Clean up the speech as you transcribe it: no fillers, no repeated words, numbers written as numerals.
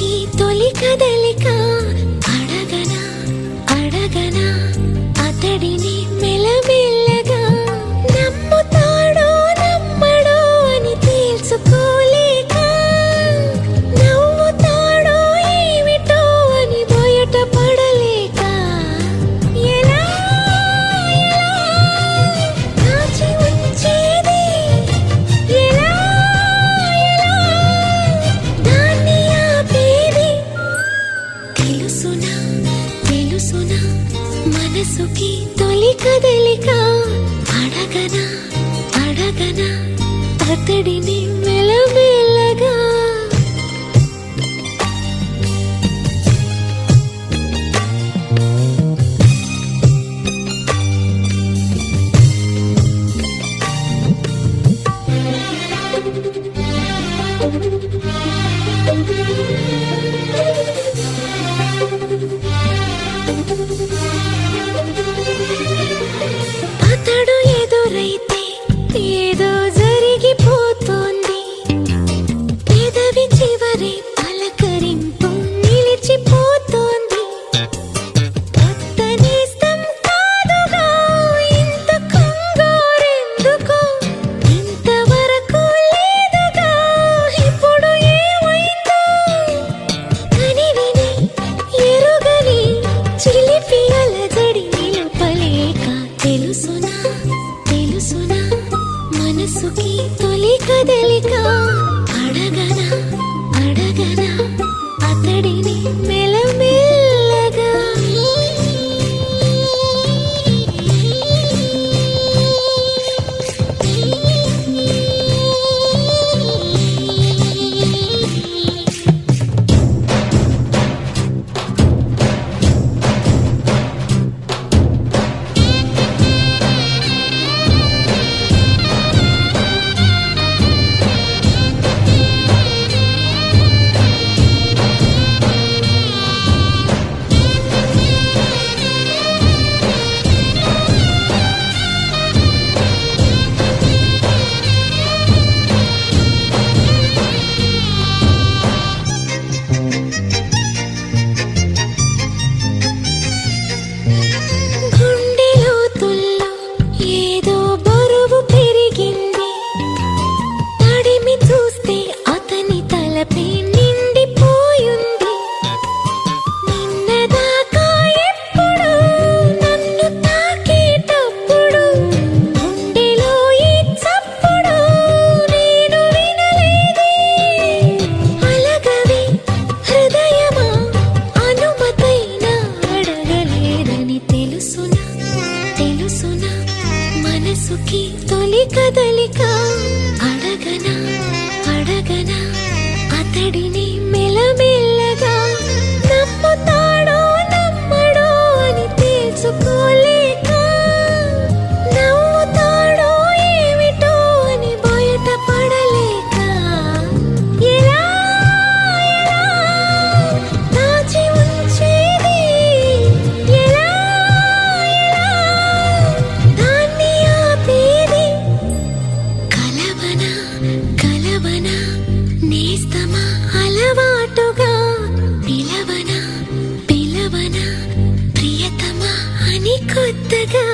మనసుకి తొలి కదలిక అడగనా అడగనా అతడిని మెల్లమెల్లగా నమ్ముతాడో నమ్మడో అని తెలుసుకోలేక నవ్వుతాడో ఏమిటో అని బయట పడలేక ఎలా దాచి ఉంచేది ఎలా దాన్ని ఆపేది తెలుసునా తెలుసునా మనసుకి తొలి కదలిక అడగనా అడగనా అతడిని మెల్లమెల్లగా అతడు ఎదురైతే ఏదో జరిగిపోతోంది పెదవి చివరి పలకరింపు నిలిచిపోతోంది కొత్త నేస్తం కాదుగా ఇంత కంగారెందుకో ఇంతవరకు లేదుగా ఇప్పుడు ఏమైందో కనివిని ఎరుగని చిలిపి అలజడి నిలుపలేక తెలుసునా తెలుసునా మనసుకి తొలి కదలిక అడగనా అడగనా అతడిని మెల్లమెల్లగా గుండెలో తుల్లో ఏదో బరువు పెరిగింది తడిమి చూస్తే అతని తలపై నిండిపోయింది నిన్నదాకా ఎప్పుడు నన్ను తాకేటప్పుడు గుండెలో ఈ చప్పుడు నేను వినలేదే అలగవే హృదయమా అనుమతైనా అడగలేదని తెలుసునా తెలుసునా మనసుకి తొలి కదలిక అడగనా అడగనా అతడిని మెల్లమెల్లగా నమ్ముతాడో నమ్మడో అని తెలుసుకోలేక నవ్వుతాడో ఏమిటో అని బయట పడలేక ఎలా ఎలా దాచి ఉంచేది ఎలా ఎలా దాన్ని ఆపేది కలవనా కలవనా నేస్తమా అలవాటుగా పిలవనా పిలవనా ప్రియతమా అని కొత్తగా